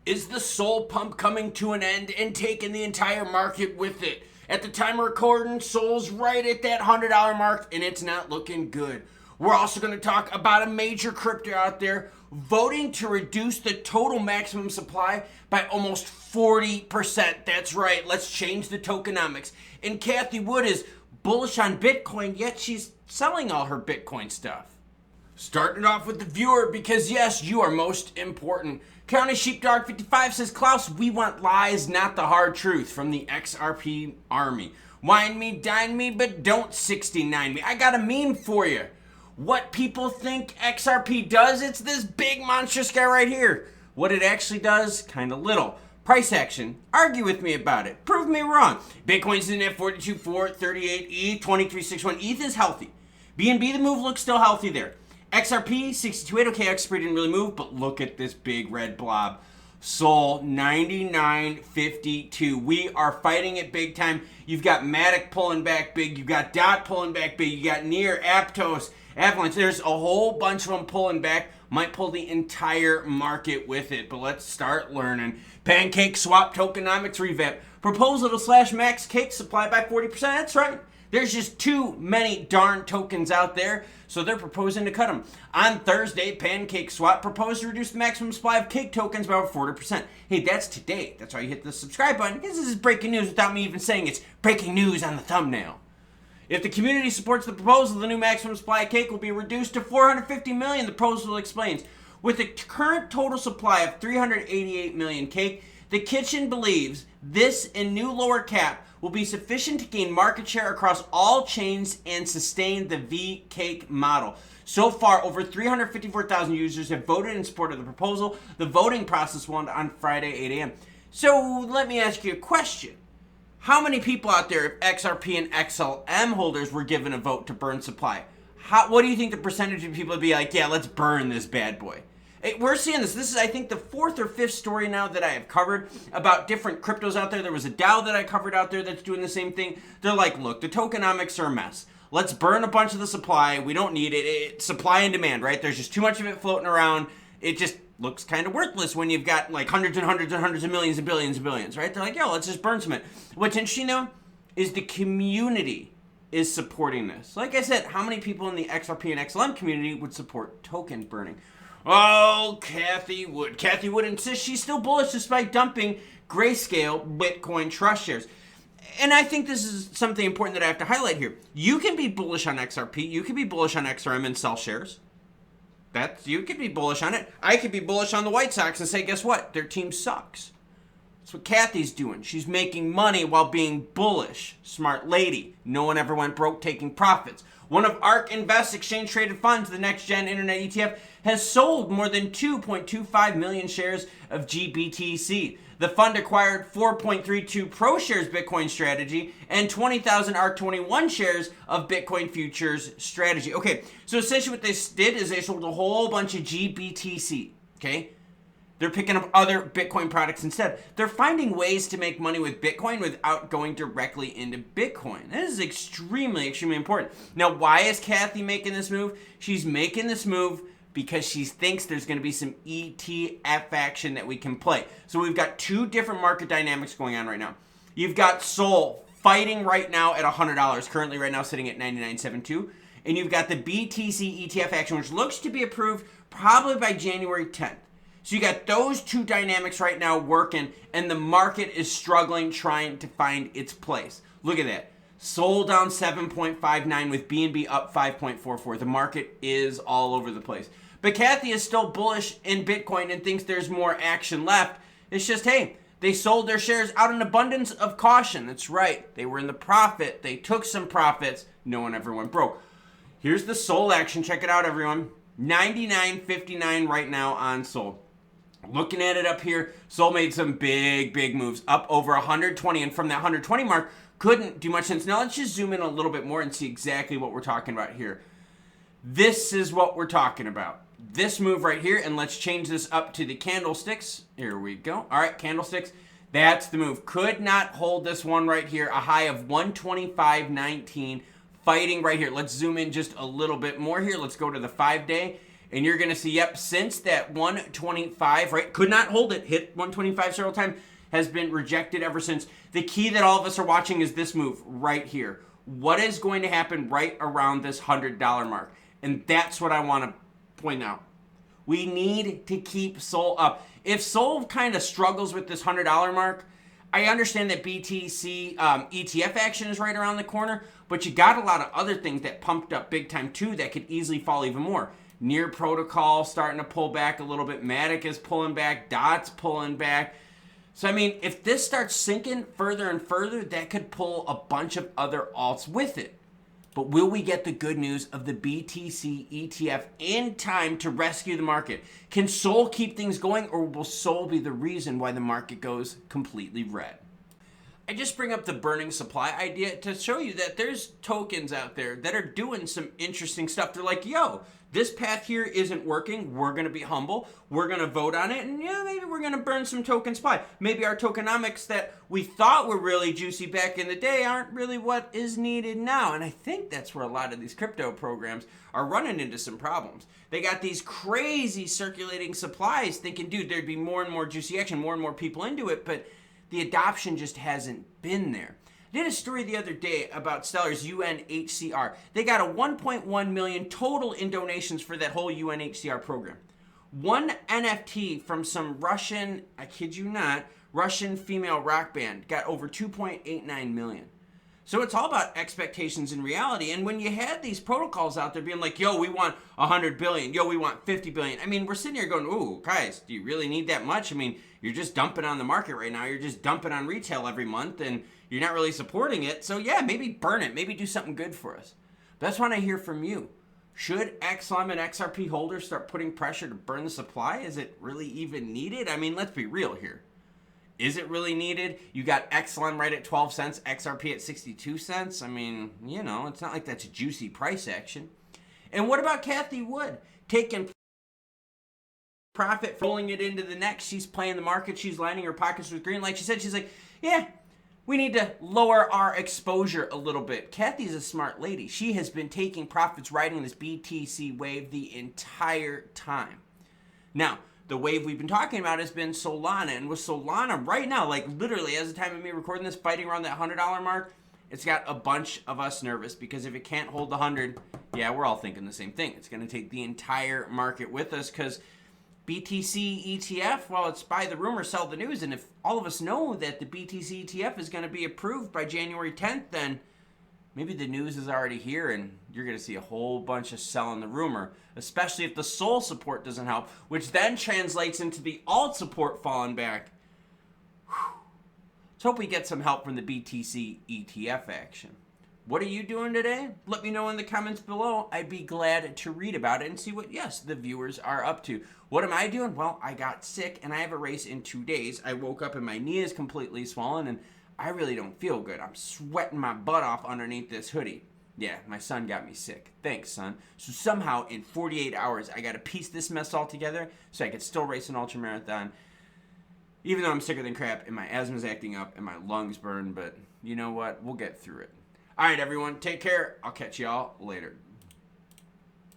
Is the Sol pump coming to an end and taking the entire market with it? At the time of recording, Sol's right at that $100 mark, and it's not looking good. We're also going to talk about a major crypto out there voting to reduce the total maximum supply by almost 40%. That's right, let's change the tokenomics. And Cathie Wood is bullish on Bitcoin, yet she's selling all her Bitcoin stuff. Starting off with the viewer, because yes, you are most important. County Sheepdog 55 says, Klaus, we want lies, not the hard truth from the XRP army. Wine me, dine me, but don't 69 me. I got a meme for you. What people think XRP does, it's this big monstrous guy right here. What it actually does, kind of little. Price action, argue with me about it. Prove me wrong. Bitcoin's in at 42.4, 38 ETH, 23.61. ETH is healthy. BNB, the move looks still healthy there. XRP, 62.8, okay, XRP didn't really move, but look at this big red blob. Sol, 99.52. We are fighting it big time. You've got Matic pulling back big. You've got Dot pulling back big. You got Near, Aptos, Avalanche. There's a whole bunch of them pulling back. Might pull the entire market with it, but let's start learning. PancakeSwap tokenomics revamp. Proposal to slash max cake supply by 40%. That's right. There's just too many darn tokens out there, so they're proposing to cut them. On Thursday, PancakeSwap proposed to reduce the maximum supply of cake tokens by over 40%. Hey, that's today. That's why you hit the subscribe button, because this is breaking news without me even saying it's breaking news on the thumbnail. If the community supports the proposal, the new maximum supply of cake will be reduced to 450 million, the proposal explains. With a current total supply of 388 million cake, the kitchen believes this and new lower cap will be sufficient to gain market share across all chains and sustain the V-Cake model. So far, over 354,000 users have voted in support of the proposal. The voting process will end on Friday, 8 a.m. So let me ask you a question. How many people out there, if XRP and XLM holders were given a vote to burn supply, what do you think the percentage of people would be like, yeah, let's burn this bad boy? We're seeing this. This is, I think, the fourth or fifth story now that I have covered about different cryptos out there. There was a DAO that I covered out there that's doing the same thing. They're like, look, the tokenomics are a mess. Let's burn a bunch of the supply. We don't need it. It's supply and demand, right? There's just too much of it floating around. It just looks kind of worthless when you've got like hundreds and hundreds and hundreds of millions and billions and billions, right? They're like, yo, let's just burn some of it. What's interesting, though, is the community is supporting this. Like I said, how many people in the XRP and XLM community would support token burning? Oh, Cathie Wood. Cathie Wood insists she's still bullish despite dumping Grayscale Bitcoin Trust shares. And I think this is something important that I have to highlight here. You can be bullish on XRP. You can be bullish on XRM and sell shares. You could be bullish on it. I could be bullish on the White Sox and say, guess what? Their team sucks. That's what Cathie's doing. She's making money while being bullish. Smart lady. No one ever went broke taking profits. One of ARK Invest's exchange-traded funds, the next-gen internet ETF, has sold more than 2.25 million shares of GBTC. The fund acquired 4.32 ProShares Bitcoin strategy and 20,000 ARK21 shares of Bitcoin futures strategy. Okay, so essentially what they did is they sold a whole bunch of GBTC, okay? They're picking up other Bitcoin products instead. They're finding ways to make money with Bitcoin without going directly into Bitcoin. That is extremely, extremely important. Now, why is Cathie making this move? She's making this move because she thinks there's going to be some ETF action that we can play. So we've got two different market dynamics going on right now. You've got Sol fighting right now at $100, currently right now sitting at 99.72. And you've got the BTC ETF action, which looks to be approved probably by January 10th. So you got those two dynamics right now working, and the market is struggling trying to find its place. Look at that. Sol down 7.59 with BNB up 5.44. The market is all over the place. But Cathie is still bullish in Bitcoin and thinks there's more action left. It's just, hey, they sold their shares out in abundance of caution. That's right. They were in the profit. They took some profits. No one ever went broke. Here's the Sol action. Check it out, everyone. 99.59 right now on Sol. Looking at it up here, Sol made some big, big moves up over 120, and from that 120 mark, couldn't do much sense. Now let's just zoom in a little bit more and see exactly what we're talking about here. This is what we're talking about. This move right here, and let's change this up to the candlesticks. Here we go. All right, candlesticks. That's the move. Could not hold this one right here. A high of 125.19, fighting right here. Let's zoom in just a little bit more here. Let's go to the 5-day. And you're going to see, yep, since that 125, right, could not hold it, hit 125 several times, has been rejected ever since. The key that all of us are watching is this move right here. What is going to happen right around this $100 mark? And that's what I want to point out. We need to keep SOL up. If SOL kind of struggles with this $100 mark, I understand that BTC ETF action is right around the corner, but you got a lot of other things that pumped up big time too that could easily fall even more. Near protocol starting to pull back a little bit. Matic is pulling back. DOT's pulling back. So, I mean, if this starts sinking further and further, that could pull a bunch of other alts with it. But will we get the good news of the BTC ETF in time to rescue the market? Can SOL keep things going, or will SOL be the reason why the market goes completely red? I just bring up the burning supply idea to show you that there's tokens out there that are doing some interesting stuff. They're like, yo, this path here isn't working. We're going to be humble. We're going to vote on it. And yeah, maybe we're going to burn some token supply. Maybe our tokenomics that we thought were really juicy back in the day aren't really what is needed now. And I think that's where a lot of these crypto programs are running into some problems. They got these crazy circulating supplies thinking, dude, there'd be more and more juicy action, more and more people into it. But the adoption just hasn't been there. I did a story the other day about Stellar's UNHCR. They got a 1.1 million total in donations for that whole UNHCR program. One NFT from some Russian, I kid you not, Russian female rock band got over 2.89 million. So it's all about expectations and reality. And when you had these protocols out there being like, yo, we want 100 billion, yo, we want 50 billion. I mean, we're sitting here going, ooh, guys, do you really need that much? I mean, you're just dumping on the market right now. You're just dumping on retail every month and you're not really supporting it. So yeah, maybe burn it. Maybe do something good for us. But that's what I hear from you. Should XLM and XRP holders start putting pressure to burn the supply? Is it really even needed? I mean, let's be real here. Is it really needed? You got XLM right at 12 cents, XRP at 62 cents. I mean, you know, it's not like that's a juicy price action. And what about Cathie Wood? Taking profit, rolling it into the next. She's playing the market. She's lining her pockets with green. Like she said, she's like, yeah, we need to lower our exposure a little bit. Cathie's a smart lady. She has been taking profits riding this BTC wave the entire time. Now, the wave we've been talking about has been Solana. And with Solana right now, like literally as the time of me recording this, fighting around that $100 mark, it's got a bunch of us nervous because if it can't hold the 100, yeah, we're all thinking the same thing. It's going to take the entire market with us because BTC ETF, well, it's buy the rumor, sell the news. And if all of us know that the BTC ETF is going to be approved by January 10th, then maybe the news is already here and you're going to see a whole bunch of selling the rumor, especially if the SOL support doesn't help, which then translates into the alt support falling back. Whew. Let's hope we get some help from the BTC ETF action. What are you doing today? Let me know in the comments below. I'd be glad to read about it and see what, yes, the viewers are up to. What am I doing? Well, I got sick and I have a race in 2 days. I woke up and my knee is completely swollen and I really don't feel good. I'm sweating my butt off underneath this hoodie. Yeah, my son got me sick. Thanks, son. So somehow in 48 hours, I got to piece this mess all together so I could still race an ultramarathon. Even though I'm sicker than crap and my asthma's acting up and my lungs burn, but you know what? We'll get through it. All right, everyone, take care. I'll catch y'all later.